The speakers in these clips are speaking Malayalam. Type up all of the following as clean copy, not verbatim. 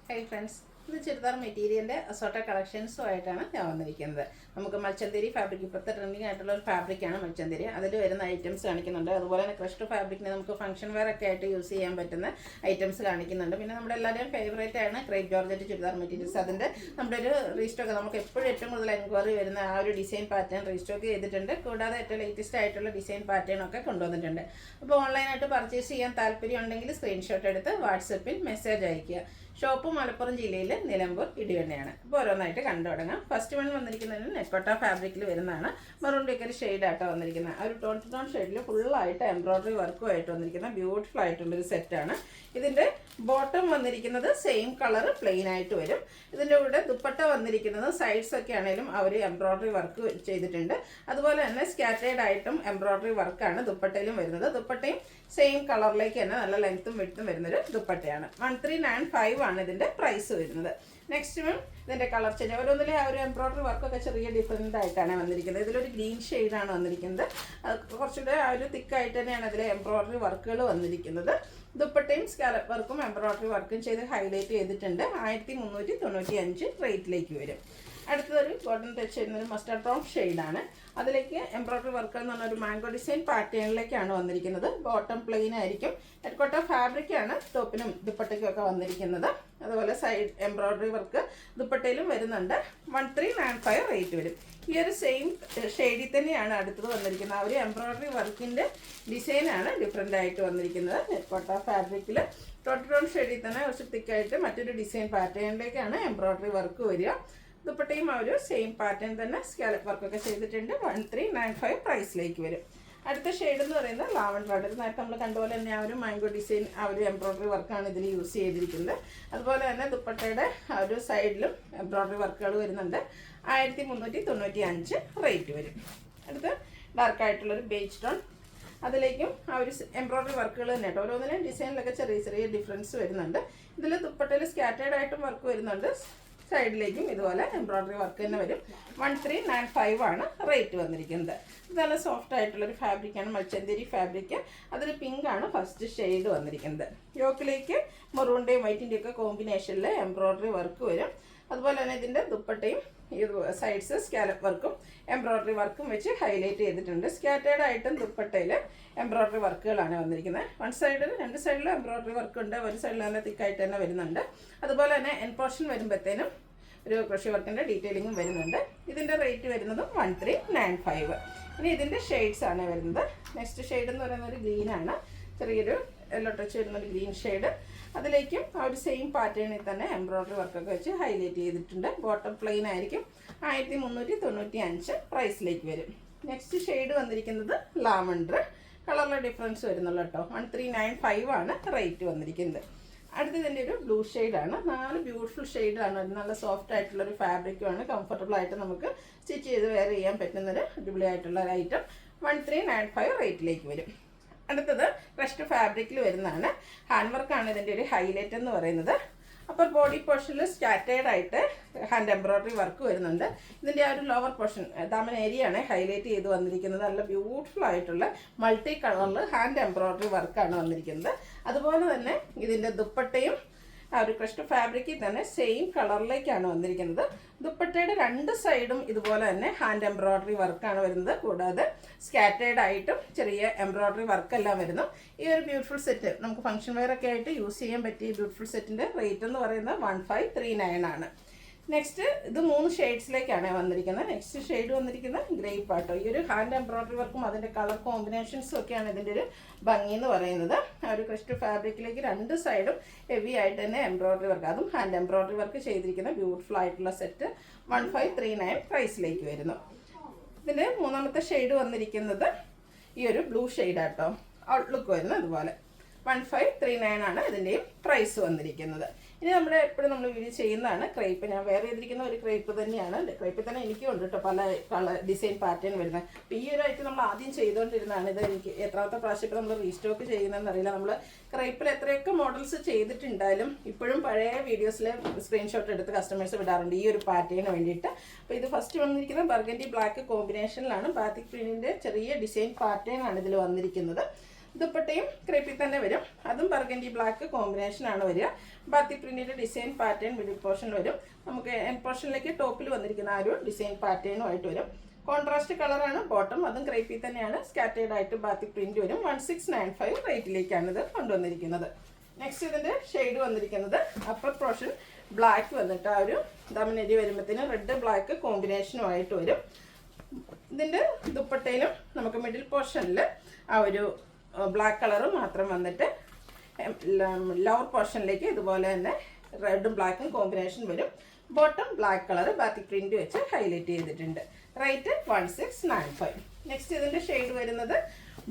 Hey friends, ഇത് ചുരിദാർ മെറ്റീരിയലിൻ്റെ അസോർട്ടഡ് കളക്ഷൻസുമായിട്ടാണ് ഞാൻ വന്നിരിക്കുന്നത്. നമുക്ക് മൽച്ചന്തേരി ഫാബ്രിക്, ഇപ്പോഴത്തെ ട്രെൻഡിങ് ആയിട്ടുള്ള ഒരു ഫാബ്രിക്കാണ് മൽച്ചന്തേരി. അതിൽ വരുന്ന ഐറ്റംസ് കാണിക്കുന്നുണ്ട്. അതുപോലെ തന്നെ ക്രഷ്ഡ് ഫാബ്രിക്കിന് നമുക്ക് ഫംഗ്ഷൻ വെയർ ഒക്കെ ആയിട്ട് യൂസ് ചെയ്യാൻ പറ്റുന്ന ഐറ്റംസ് കാണിക്കുന്നുണ്ട്. പിന്നെ നമ്മുടെ എല്ലാവരുടെയും ഫേവറേറ്റ് ആണ് ക്രേപ്പ് ജോർജറ്റ് ചുരിദാർ മെറ്റീരിയൽസ്. അതിൻ്റെ നമ്മുടെ ഒരു റീസ്റ്റോക്ക്, നമുക്ക് എപ്പോഴും ഏറ്റവും കൂടുതൽ എൻക്വയറി വരുന്ന ആ ഒരു ഡിസൈൻ പാറ്റേൺ റീസ്റ്റോക്ക് ചെയ്തിട്ടുണ്ട്. കൂടാതെ ഏറ്റവും ലേറ്റസ്റ്റ് ആയിട്ടുള്ള ഡിസൈൻ പാറ്റേൺ ഒക്കെ കൊണ്ടുവന്നിട്ടുണ്ട്. അപ്പോൾ ഓൺലൈനായിട്ട് പർച്ചേസ് ചെയ്യാൻ താല്പര്യം ഉണ്ടെങ്കിൽ സ്ക്രീൻഷോട്ട് എടുത്ത് വാട്സപ്പിൽ മെസ്സേജ് അയയ്ക്കുക. ഷോപ്പ് മലപ്പുറം ജില്ലയിൽ നിലമ്പൂർ ഇടിവണ്ണയാണ്. അപ്പോൾ ഓരോന്നായിട്ട് കണ്ടു തുടങ്ങാം. ഫസ്റ്റ് വൺ വന്നിരിക്കുന്നതിന് നെക്കോട്ട ഫാബ്രിക്കിൽ വരുന്നതാണ്. മെറൂണിൻ്റെ ഒരു ഷെയ്ഡായിട്ട് വന്നിരിക്കുന്നത്. ആ ഒരു ടോൺ ടു ടോൺ ഷെയ്ഡിൽ ഫുള്ളായിട്ട് എംബ്രോയ്ഡറി വർക്കുമായിട്ട് വന്നിരിക്കുന്ന ബ്യൂട്ടിഫുൾ ആയിട്ടുള്ളൊരു സെറ്റാണ്. ഇതിൻ്റെ ബോട്ടം വന്നിരിക്കുന്നത് സെയിം കളർ പ്ലെയിൻ ആയിട്ട് വരും. ഇതിൻ്റെ കൂടെ ദുപ്പട്ട വന്നിരിക്കുന്നത് സൈഡ്സ് ഒക്കെ ആണെങ്കിലും അവർ എംബ്രോയ്ഡറി വർക്ക് ചെയ്തിട്ടുണ്ട്. അതുപോലെ തന്നെ സ്കാറ്റേഡ് ആയിട്ടും എംബ്രോയ്ഡറി വർക്കാണ് ദുപ്പട്ടയിലും വരുന്നത്. ദുപ്പട്ടയും സെയിം കളറിലേക്ക് തന്നെ നല്ല ലെങ്ത്തും വിഡ്ത്തും വരുന്നൊരു ദുപ്പട്ടയാണ്. 1395 ആണ് ഇതിൻ്റെ പ്രൈസ് വരുന്നത്. നെക്സ്റ്റ് വൺ ഇതിൻ്റെ കളർ ചേഞ്ച്, ഓരോന്നിലെ ആ ഒരു എംബ്രോയ്ഡറി വർക്കൊക്കെ ചെറിയ ഡിഫറെൻ്റ് ആയിട്ടാണ് വന്നിരിക്കുന്നത്. ഇതിലൊരു ഗ്രീൻ ഷെയ്ഡാണ് വന്നിരിക്കുന്നത്. കുറച്ചുകൂടെ ആ ഒരു തിക്കായിട്ട് തന്നെയാണ് ഇതിലെ എംബ്രോയ്ഡറി വർക്കുകൾ വന്നിരിക്കുന്നത്. ദുപ്പട്ടയും സ്കാലപ്പ് വർക്കും എംബ്രോയ്ഡറി വർക്കും ചെയ്ത് ഹൈലൈറ്റ് ചെയ്തിട്ടുണ്ട്. 1395 റേറ്റിലേക്ക് വരും. അടുത്തതൊരു ഗോൾഡൻ ടച്ച് ചെയ്യുന്നൊരു മസ്റ്റർഡ് ബ്രൗൺ ഷെയ്ഡാണ്. അതിലേക്ക് എംബ്രോയ്ഡറി വർക്ക് എന്ന് പറഞ്ഞൊരു മാംഗോ ഡിസൈൻ പാറ്റേണിലേക്കാണ് വന്നിരിക്കുന്നത്. ബോട്ടം പ്ലെയിൻ ആയിരിക്കും. നെക്കോട്ട ഫാബ്രിക്കാണ് ടോപ്പിനും ദുപ്പട്ടയ്ക്കും ഒക്കെ വന്നിരിക്കുന്നത്. അതുപോലെ സൈഡ് എംബ്രോയ്ഡറി വർക്ക് ദുപ്പട്ടയിലും വരുന്നുണ്ട്. 1395 റേറ്റ് വരും. ഈ ഒരു സെയിം ഷെയ്ഡിൽ തന്നെയാണ് അടുത്തത് വന്നിരിക്കുന്നത്. ആ ഒരു എംബ്രോയ്ഡറി വർക്കിൻ്റെ ഡിസൈനാണ് ഡിഫറെൻ്റ് ആയിട്ട് വന്നിരിക്കുന്നത്. നെക്കോട്ട ഫാബ്രിക്കിൽ ടോൺ ഷെയ്ഡിൽ തന്നെ കുറച്ച് തിക്കായിട്ട് മറ്റൊരു ഡിസൈൻ പാറ്റേണിലേക്കാണ് എംബ്രോയ്ഡറി വർക്ക് വരിക. ദുപ്പട്ടയും ആ ഒരു സെയിം പാറ്റേൺ തന്നെ സ്കാലപ്പ് വർക്കൊക്കെ ചെയ്തിട്ടുണ്ട്. 1395 പ്രൈസിലേക്ക് വരും. അടുത്ത ഷെയ്ഡ് എന്ന് പറയുന്നത് ലാവൻഡർ ആണ്. നേരത്തെ നമ്മൾ കണ്ടുപോലെ തന്നെ ആ ഒരു മാംഗോ ഡിസൈൻ ആ ഒരു എംബ്രോയ്ഡറി വർക്കാണ് ഇതിൽ യൂസ് ചെയ്തിരിക്കുന്നത്. അതുപോലെ തന്നെ ദുപ്പട്ടയുടെ ആ ഒരു സൈഡിലും എംബ്രോയ്ഡറി വർക്കുകൾ വരുന്നുണ്ട്. 1395 റേറ്റ് വരും. അടുത്ത് ഡാർക്കായിട്ടുള്ളൊരു ബേജ് ടോൺ, അതിലേക്കും ആ ഒരു എംബ്രോയ്ഡറി വർക്കുകൾ തന്നെ കേട്ടോ. ഓരോന്നിലും ഡിസൈനിലൊക്കെ ചെറിയ ചെറിയ ഡിഫറൻസ് വരുന്നുണ്ട്. ഇതിൽ ദുപ്പട്ടയിൽ സ്കാറ്റേഡ് ആയിട്ടും വർക്ക് വരുന്നുണ്ട്. സൈഡിലേക്കും ഇതുപോലെ എംബ്രോയ്ഡറി വർക്ക് തന്നെ വരും. 1395 ആണ് റേറ്റ് വന്നിരിക്കുന്നത്. ഇത് നല്ല സോഫ്റ്റ് ആയിട്ടുള്ളൊരു ഫാബ്രിക്കാണ്, മൽച്ചന്തേരി ഫാബ്രിക്ക്. അതിൽ പിങ്കാണ് ഫസ്റ്റ് ഷെയ്ഡ് വന്നിരിക്കുന്നത്. യോക്കിലേക്ക് മെറൂണിൻ്റെയും വൈറ്റിൻ്റെയും ഒക്കെ കോമ്പിനേഷനിൽ എംബ്രോയ്ഡറി വർക്ക് വരും. അതുപോലെ തന്നെ ഇതിൻ്റെ ദുപ്പട്ടയും ഈ സൈഡ്സ് സ്കാലപ്പ് വർക്കും എംബ്രോയ്ഡറി വർക്കും വെച്ച് ഹൈലൈറ്റ് ചെയ്തിട്ടുണ്ട്. സ്കാറ്റേഡ് ആയിട്ടും ദുപ്പട്ടയിൽ എംബ്രോയ്ഡറി വർക്കുകളാണ് വന്നിരിക്കുന്നത്. വൺ സൈഡിൽ രണ്ട് സൈഡിലും എംബ്രോയ്ഡറി വർക്ക് ഉണ്ട്. ഒരു സൈഡിൽ നല്ല തിക്കായിട്ട് തന്നെ വരുന്നുണ്ട്. അതുപോലെ തന്നെ എൻ പോർഷൻ വരുമ്പോഴത്തേനും ഒരു ക്രോഷ്യ വർക്കിൻ്റെ ഡീറ്റെയിലിങ്ങും വരുന്നുണ്ട്. ഇതിൻ്റെ റേറ്റ് വരുന്നത് 1395. ഇനി ഇതിൻ്റെ ഷെയ്ഡ്സ് ആണ് വരുന്നത്. നെക്സ്റ്റ് ഷെയ്ഡ് എന്ന് പറയുന്നത് ഒരു ഗ്രീനാണ്. ചെറിയൊരു യെല്ലോ ടച്ച് വരുന്നൊരു ഗ്രീൻ ഷെയ്ഡ്. അതിലേക്കും ആ ഒരു സെയിം പാറ്റേണിൽ തന്നെ എംബ്രോയ്ഡറി വർക്കൊക്കെ വെച്ച് ഹൈലൈറ്റ് ചെയ്തിട്ടുണ്ട്. ബോട്ടം പ്ലെയിൻ ആയിരിക്കും. 1395 പ്രൈസിലേക്ക് വരും. നെക്സ്റ്റ് ഷെയ്ഡ് വന്നിരിക്കുന്നത് ലാവൻഡർ. കളറിലെ ഡിഫറൻസ് വരുന്നുള്ളൂ കേട്ടോ. 1395 ആണ് റേറ്റ് വന്നിരിക്കുന്നത്. അടുത്ത ഇതിൻ്റെ ഒരു ബ്ലൂ ഷെയ്ഡാണ്. 4 ബ്യൂട്ടിഫുൾ ഷെയ്ഡാണ്. നല്ല സോഫ്റ്റ് ആയിട്ടുള്ളൊരു ഫാബ്രിക്കുമാണ്. കംഫർട്ടബിൾ ആയിട്ട് നമുക്ക് സ്റ്റിച്ച് ചെയ്ത് വെയർ ചെയ്യാൻ പറ്റുന്നൊരു അടിപൊളിയായിട്ടുള്ള ഒരു ഐറ്റം. 1395 റേറ്റിലേക്ക് വരും. അടുത്തത് ക്രഷ്ഡ് ഫാബ്രിക്കിൽ വരുന്നതാണ്. ഹാൻഡ് വർക്കാണ് ഇതിൻ്റെ ഒരു ഹൈലൈറ്റ് എന്ന് പറയുന്നത്. അപ്പോൾ ബോഡി പോർഷനിൽ സ്കാറ്റേഡ് ആയിട്ട് ഹാൻഡ് എംബ്രോയ്ഡറി വർക്ക് വരുന്നുണ്ട്. ഇതിൻ്റെ ആ ഒരു ലോവർ പോർഷൻ ദാമൻ ഏരിയയാണ് ഹൈലൈറ്റ് ചെയ്ത് വന്നിരിക്കുന്നത്. നല്ല ബ്യൂട്ടിഫുൾ ആയിട്ടുള്ള മൾട്ടി കളറിൽ ഹാൻഡ് എംബ്രോയ്ഡറി വർക്കാണ് വന്നിരിക്കുന്നത്. അതുപോലെ തന്നെ ഇതിൻ്റെ ദുപ്പട്ടയും ആ ഒരു ക്രഷ്ഡ് ഫാബ്രിക്കിൽ തന്നെ സെയിം കളറിലേക്കാണ് വന്നിരിക്കുന്നത്. ദുപ്പട്ടയുടെ രണ്ട് സൈഡും ഇതുപോലെ തന്നെ ഹാൻഡ് എംബ്രോയ്ഡറി വർക്കാണ് വരുന്നത്. കൂടാതെ സ്കാറ്റേഡ് ആയിട്ടും ചെറിയ എംബ്രോയ്ഡറി വർക്കെല്ലാം വരുന്നു. ഈ ഒരു ബ്യൂട്ടിഫുൾ സെറ്റ് നമുക്ക് ഫംഗ്ഷൻ വെയർ ഒക്കെ ആയിട്ട് യൂസ് ചെയ്യാൻ പറ്റിയ ബ്യൂട്ടിഫുൾ സെറ്റിൻ്റെ റേറ്റ് എന്ന് പറയുന്നത് 1539 ആണ്. നെക്സ്റ്റ് ഇത് 3 ഷെയ്ഡ്സിലേക്കാണ് വന്നിരിക്കുന്നത്. നെക്സ്റ്റ് ഷെയ്ഡ് വന്നിരിക്കുന്നത് ഗ്രേപ്പ് ആട്ടോ. ഈ ഒരു ഹാൻഡ് എംബ്രോയ്ഡറി വർക്കും അതിൻ്റെ കളർ കോമ്പിനേഷൻസും ഒക്കെയാണ് ഇതിൻ്റെ ഒരു ഭംഗി എന്ന് പറയുന്നത്. ആ ഒരു ക്രഷ്ഡ് ഫാബ്രിക്കിലേക്ക് രണ്ട് സൈഡും ഹെവി ആയിട്ട് തന്നെ എംബ്രോയ്ഡറി വർക്ക്, അതും ഹാൻഡ് എംബ്രോയ്ഡറി വർക്ക് ചെയ്തിരിക്കുന്ന ബ്യൂട്ടിഫുൾ ആയിട്ടുള്ള സെറ്റ് 1539 പ്രൈസിലേക്ക് വരുന്നു. ഇതിൻ്റെ മൂന്നാമത്തെ ഷെയ്ഡ് വന്നിരിക്കുന്നത് ഈ ഒരു ബ്ലൂ ഷെയ്ഡാട്ടോ. ഔട്ട്ലുക്ക് വരുന്നത് അതുപോലെ 1539 ആണ് ഇതിൻ്റെയും പ്രൈസ് വന്നിരിക്കുന്നത്. ഇനി നമ്മൾ എപ്പോഴും നമ്മൾ വീഡിയോ ചെയ്യുന്നതാണ് ക്രേപ്പ്. ഞാൻ വേറെ ചെയ്തിരിക്കുന്ന ഒരു ക്രേപ്പ് തന്നെയാണ്. ക്രേപ്പിൽ തന്നെ എനിക്കും ഉണ്ട് കേട്ടോ പല കളർ ഡിസൈൻ പാറ്റേൺ വരുന്നത്. അപ്പോൾ ഈ ഒരു ഐറ്റം നമ്മൾ ആദ്യം ചെയ്തുകൊണ്ടിരുന്നതാണ്. ഇത് എനിക്ക് എത്രാമത്തെ പ്രാവശ്യം ഇപ്പോൾ നമ്മൾ റീസ്റ്റോക്ക് ചെയ്യുന്നതെന്ന് അറിയില്ല. നമ്മൾ ക്രേപ്പിൽ എത്രയൊക്കെ മോഡൽസ് ചെയ്തിട്ടുണ്ടായാലും ഇപ്പോഴും പഴയ വീഡിയോസിൽ സ്ക്രീൻഷോട്ട് എടുത്ത് കസ്റ്റമേഴ്സ് വിടാറുണ്ട് ഈ ഒരു പാറ്റേണിന് വേണ്ടിയിട്ട്. അപ്പോൾ ഇത് ഫസ്റ്റ് വന്നിരിക്കുന്നത് ബർഗൻഡി ബ്ലാക്ക് കോമ്പിനേഷനിലാണ്. ബാത്തിക് പ്രിന്റിൻ്റെ ചെറിയ ഡിസൈൻ പാറ്റേൺ ആണ് ഇതിൽ വന്നിരിക്കുന്നത്. ദുപ്പട്ടയും ക്രേപ്പിൽ തന്നെ വരും. അതും ബർഗൻഡി ബ്ലാക്ക് കോമ്പിനേഷനാണ് വരിക. ബാത്തിക് പ്രിന്റിൻ്റെ ഡിസൈൻ പാറ്റേൺ മിഡിൽ പോർഷൻ വരും. നമുക്ക് എൻഡ് പോർഷനിലേക്ക് ടോപ്പിൽ വന്നിരിക്കുന്ന ആ ഒരു ഡിസൈൻ പാറ്റേണും ആയിട്ട് വരും. കോൺട്രാസ്റ്റ് കളറാണ് ബോട്ടം, അതും ക്രേപ്പിൽ തന്നെയാണ്. സ്കാറ്റേർഡ് ആയിട്ട് ബാത്തിക് പ്രിന്റ് വരും. 1695 റേറ്റിലേക്കാണ് ഇത് കൊണ്ടുവന്നിരിക്കുന്നത്. നെക്സ്റ്റ് ഇതിൻ്റെ ഷെയ്ഡ് വന്നിരിക്കുന്നത് അപ്പർ പോർഷൻ ബ്ലാക്ക് വന്നിട്ട് ആ ഒരു ദമനരി വരുമ്പോഴത്തേനും റെഡ് ബ്ലാക്ക് കോമ്പിനേഷനുമായിട്ട് വരും. ഇതിൻ്റെ ദുപ്പട്ടയിലും നമുക്ക് മിഡിൽ പോർഷനിൽ ആ ഒരു ബ്ലാക്ക് കളറ് മാത്രം വന്നിട്ട് ലോവർ പോർഷനിലേക്ക് ഇതുപോലെ തന്നെ റെഡും ബ്ലാക്കും കോമ്പിനേഷൻ വരും. Bottom black colour batik print വെച്ച് ഹൈലൈറ്റ് ചെയ്തിട്ടുണ്ട്. റേറ്റ് 1695. നെക്സ്റ്റ് ഇതിൻ്റെ ഷെയ്ഡ് വരുന്നത്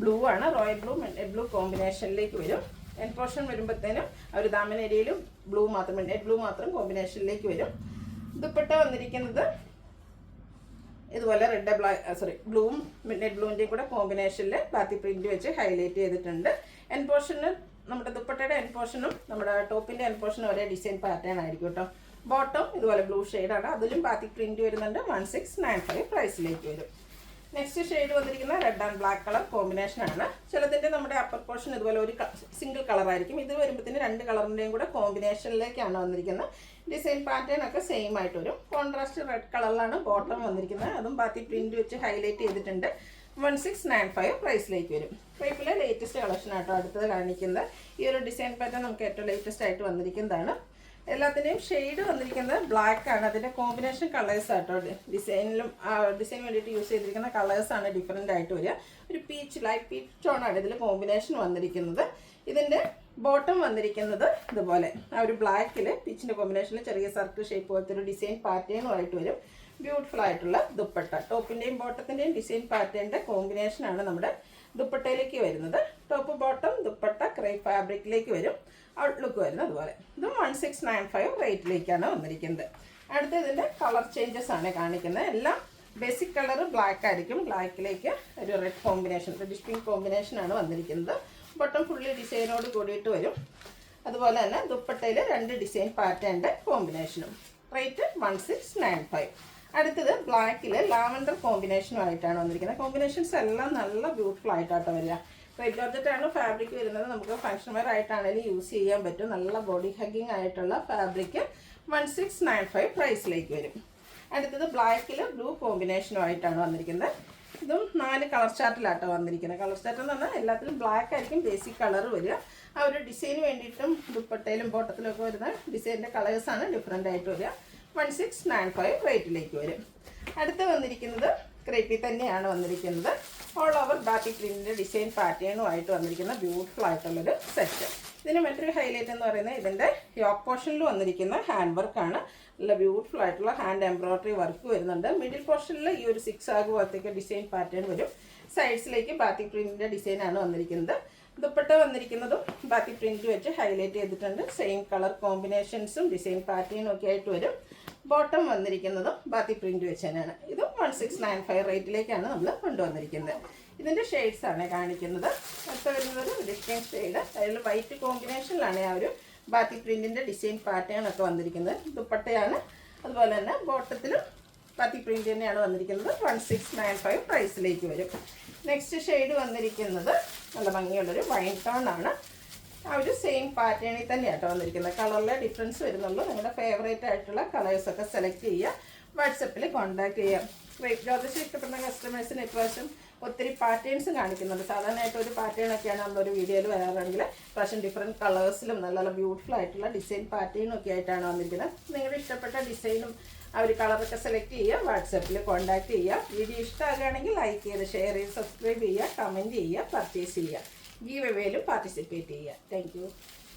ബ്ലൂ ആണ്. റോയൽ ബ്ലൂ ബ്ലൂ കോമ്പിനേഷനിലേക്ക് വരും. എൻഡ് പോർഷൻ വരുമ്പോഴത്തേനും ഒരു ദാമൻ ഏരിയയിലും ബ്ലൂ മാത്രം ബ്ലൂ മാത്രം കോമ്പിനേഷനിലേക്ക് വരും. ദുപ്പട്ട വന്നിരിക്കുന്നത് ഇതുപോലെ റെഡ് ബ്ലൂവും നെറ്റ് ബ്ലൂവിൻ്റെയും കൂടെ കോമ്പിനേഷനിൽ ബാത്തിക് പ്രിന്റ് വെച്ച് ഹൈലൈറ്റ് ചെയ്തിട്ടുണ്ട്. എൻഡ് പോർഷന് നമ്മുടെ ദുപ്പട്ടയുടെ എൻഡ് പോർഷനും നമ്മുടെ ടോപ്പിൻ്റെ എൻഡ് പോർഷനും ഒരേ ഡിസൈൻ പാറ്റേൺ ആയിരിക്കും കേട്ടോ. ബോട്ടം ഇതുപോലെ ബ്ലൂ ഷെയ്ഡാണ്. അതിലും ബാത്തിക് പ്രിന്റ് വരുന്നുണ്ട്. 1695 പ്രൈസിലേക്ക് വരും. നെക്സ്റ്റ് ഷെയ്ഡ് വന്നിരിക്കുന്ന റെഡ് ആൻഡ് ബ്ലാക്ക് കളർ കോമ്പിനേഷനാണ്. ചിലതിൻ്റെ നമ്മുടെ അപ്പർ പോർഷൻ ഇതുപോലെ ഒരു സിംഗിൾ കളറായിരിക്കും. ഇത് വരുമ്പോഴത്തേന് രണ്ട് കളറിൻ്റെയും കൂടെ കോമ്പിനേഷനിലേക്കാണ് വന്നിരിക്കുന്നത്. ഡിസൈൻ പാറ്റേൺ ഒക്കെ സെയിം ആയിട്ട് വരും. കോൺട്രാസ്റ്റ് റെഡ് കളറിലാണ് ബോട്ടം വന്നിരിക്കുന്നത്. അതും ബാത്തിക് പ്രിന്റ് വെച്ച് ഹൈലൈറ്റ് ചെയ്തിട്ടുണ്ട്. 1695 പ്രൈസിലേക്ക് വരും. ക്രേപ്പിലെ ലേറ്റസ്റ്റ് കളക്ഷൻ ആട്ടോ അടുത്തത് കാണിക്കുന്നത്. ഈ ഒരു ഡിസൈൻ പാറ്റേൺ നമുക്ക് ഏറ്റവും ലേറ്റസ്റ്റ് ആയിട്ട് വന്നിരിക്കുന്നതാണ്. എല്ലാത്തിൻ്റെയും ഷെയ്ഡ് വന്നിരിക്കുന്നത് ബ്ലാക്ക് ആണ്. അതിൻ്റെ കോമ്പിനേഷൻ കളേഴ്സ് ആട്ടോ. ഡിസൈൻ വേണ്ടിയിട്ട് യൂസ് ചെയ്തിരിക്കുന്ന കളേഴ്സാണ് ഡിഫറെൻ്റ് ആയിട്ട് വരിക. ഒരു പീച്ച് ലൈറ്റ് പീച്ച് ടോണാണ് ഇതിൽ കോമ്പിനേഷൻ വന്നിരിക്കുന്നത്. ഇതിൻ്റെ ബോട്ടം വന്നിരിക്കുന്നത് ഇതുപോലെ ആ ഒരു ബ്ലാക്കിൽ പീച്ചിൻ്റെ കോമ്പിനേഷനിൽ ചെറിയ സർക്കിൾ ഷേപ്പ് പോലത്തെ ഒരു ഡിസൈൻ പാറ്റേണുമായിട്ട് വരും. ബ്യൂട്ടിഫുൾ ആയിട്ടുള്ള ദുപ്പട്ട. ടോപ്പിൻ്റെയും ബോട്ടത്തിൻ്റെയും ഡിസൈൻ പാറ്റേണിൻ്റെ കോമ്പിനേഷനാണ് നമ്മുടെ ദുപ്പട്ടയിലേക്ക് വരുന്നത്. ടോപ്പ് ബോട്ടം ദുപ്പട്ട ക്രേപ്പ് ഫാബ്രിക്കിലേക്ക് വരും. ഔട്ട്ലുക്ക് വരുന്നത് അതുപോലെ. ഇതും 1695 റേറ്റിലേക്കാണ് വന്നിരിക്കുന്നത്. അടുത്ത ഇതിൻ്റെ കളർ ചേഞ്ചസ് ആണ് കാണിക്കുന്നത്. എല്ലാം ബേസിക് കളർ ബ്ലാക്ക് ആയിരിക്കും. ബ്ലാക്കിലേക്ക് ഒരു റെഡ് കോമ്പിനേഷൻ റെഡിഷ് പിങ്ക് കോമ്പിനേഷനാണ് വന്നിരിക്കുന്നത്. ബോട്ടം ഫുള്ളി ഡിസൈനോട് കൂടിയിട്ട് വരും. അതുപോലെ തന്നെ ദുപ്പട്ടയിൽ രണ്ട് ഡിസൈൻ പാറ്റേണിൻ്റെ കോമ്പിനേഷനും. റേറ്റ് 1695. അടുത്തത് ബ്ലാക്കിൽ ലാവൻഡർ കോമ്പിനേഷനുമായിട്ടാണ് വന്നിരിക്കുന്നത്. കോമ്പിനേഷൻസ് എല്ലാം നല്ല ബ്യൂട്ടിഫുൾ ആയിട്ടാണ് വരിക. റെഡ് ജോർജറ്റാണ് ഫാബ്രിക് വരുന്നത്. നമുക്ക് ഫങ്ഷൻ വെയർ ആയിട്ടാണെങ്കിലും യൂസ് ചെയ്യാൻ പറ്റും. നല്ല ബോഡി ഹഗ്ഗിങ് ആയിട്ടുള്ള ഫാബ്രിക്. 1695 പ്രൈസിലേക്ക് വരും. അടുത്തത് ബ്ലാക്കിൽ ബ്ലൂ കോമ്പിനേഷനുമായിട്ടാണ് വന്നിരിക്കുന്നത്. ഇതും 4 കളർ ചാർട്ടിലാട്ടോ വന്നിരിക്കുന്നത്. കളർ ചാർട്ട് എന്ന് പറഞ്ഞാൽ എല്ലാത്തിലും ബ്ലാക്ക് ആയിരിക്കും ബേസിക് കളർ വരിക. ആ ഒരു ഡിസൈന് വേണ്ടിയിട്ടും ദുപ്പട്ടയിലും ബോട്ടത്തിലും ഒക്കെ വരുന്ന ഡിസൈനിൻ്റെ കളേഴ്സാണ് ഡിഫറെൻ്റ് ആയിട്ട് വരിക. 1695 റേറ്റിലേക്ക് വരും. അടുത്ത് വന്നിരിക്കുന്നത് ക്രേപ്പിൽ തന്നെയാണ് വന്നിരിക്കുന്നത്. ഓൾ ഓവർ ബാത്തിക് പ്രിന്റിൻ്റെ ഡിസൈൻ പാറ്റേണുമായിട്ട് വന്നിരിക്കുന്ന ബ്യൂട്ടിഫുൾ ആയിട്ടുള്ളൊരു സെറ്റ്. ഇതിന് മറ്റൊരു ഹൈലൈറ്റ് എന്ന് പറയുന്നത് ഇതിൻ്റെ യോക്ക് പോർഷനിൽ വന്നിരിക്കുന്ന ഹാൻഡ് വർക്കാണ്. നല്ല ബ്യൂട്ടിഫുൾ ആയിട്ടുള്ള ഹാൻഡ് എംബ്രോയ്ഡറി വർക്ക് വരുന്നുണ്ട്. മിഡിൽ പോർഷനിൽ ഈ ഒരു 6 ആഗ് പോലത്തേക്ക് ഡിസൈൻ പാറ്റേൺ വരും. സൈഡ്സിലേക്ക് ബാത്തിക് പ്രിന്റിൻ്റെ ഡിസൈനാണ് വന്നിരിക്കുന്നത്. ദുപ്പട്ട വന്നിരിക്കുന്നതും ബാത്തിക് പ്രിന്റ് വെച്ച് ഹൈലൈറ്റ് ചെയ്തിട്ടുണ്ട്. സെയിം കളർ കോമ്പിനേഷൻസും ഡിസൈൻ പാറ്റേണും ഒക്കെ ആയിട്ട് വരും. ബോട്ടം വന്നിരിക്കുന്നതും ബാത്തിക് പ്രിന്റ് വെച്ച് തന്നെയാണ്. ഇതും 1695 റേറ്റിലേക്കാണ് നമ്മൾ കൊണ്ടുവന്നിരിക്കുന്നത്. ഇതിൻ്റെ ഷെയ്ഡ്സ് ആണ് കാണിക്കുന്നത്. അടുത്ത വരുന്നത് ഡിഫറെൻറ്റ് ഷെയ്ഡ്. അതിൽ വൈറ്റ് കോമ്പിനേഷനിലാണ് ആ ഒരു ബാത്തിക് പ്രിന്റിൻ്റെ ഡിസൈൻ പാറ്റേൺ ഒക്കെ വന്നിരിക്കുന്നത്. ദുപ്പട്ടയാണ്. അതുപോലെ തന്നെ ബോട്ടത്തിലും ബാത്തിക് പ്രിന്റ് തന്നെയാണ് വന്നിരിക്കുന്നത്. 1695 പ്രൈസിലേക്ക് വരും. നെക്സ്റ്റ് ഷെയ്ഡ് വന്നിരിക്കുന്നത് നല്ല ഭംഗിയുള്ളൊരു വൈൻ ടോൺ ആണ്. ആ ഒരു സെയിം പാറ്റേണിൽ തന്നെയാട്ടോ വന്നിരിക്കുന്നത്. കളറിലെ ഡിഫറൻസ് വരുന്നുള്ളൂ. നിങ്ങളുടെ ഫേവറേറ്റ് ആയിട്ടുള്ള കളേഴ്സൊക്കെ സെലക്ട് ചെയ്യുക. വാട്സപ്പിൽ കോൺടാക്ട് ചെയ്യാം. ക്രേപ്പ് ജോർജറ്റ് ഇഷ്ടപ്പെടുന്ന കസ്റ്റമേഴ്സിന് ഇപ്രാവശ്യം ഒത്തിരി പാറ്റേൺസ് കാണിക്കുന്നുണ്ട്. സാധാരണയായിട്ട് ഒരു പാറ്റേണൊക്കെയാണ് നമ്മളൊരു വീഡിയോയിൽ വരാറുണ്ടെങ്കിൽ ഇപ്രാവശ്യം ഡിഫറെൻറ്റ് കളേഴ്സിലും നല്ല നല്ല ബ്യൂട്ടിഫുൾ ആയിട്ടുള്ള ഡിസൈൻ പാറ്റേണും ഒക്കെ ആയിട്ടാണ് വന്നിരിക്കുന്നത്. നിങ്ങളുടെ ഇഷ്ടപ്പെട്ട ഡിസൈനും ആ ഒരു കളറൊക്കെ സെലക്ട് ചെയ്യുക. വാട്സപ്പിൽ കോൺടാക്ട് ചെയ്യുക. വീഡിയോ ഇഷ്ടമാകുകയാണെങ്കിൽ ലൈക്ക് ചെയ്ത് ഷെയർ ചെയ്ത് സബ്സ്ക്രൈബ് ചെയ്യുക, കമൻറ്റ് ചെയ്യുക, പർച്ചേസ് ചെയ്യുക. ഗീവ് എവേയിലും പാർട്ടിസിപ്പേറ്റ് ചെയ്യുക. Thank you.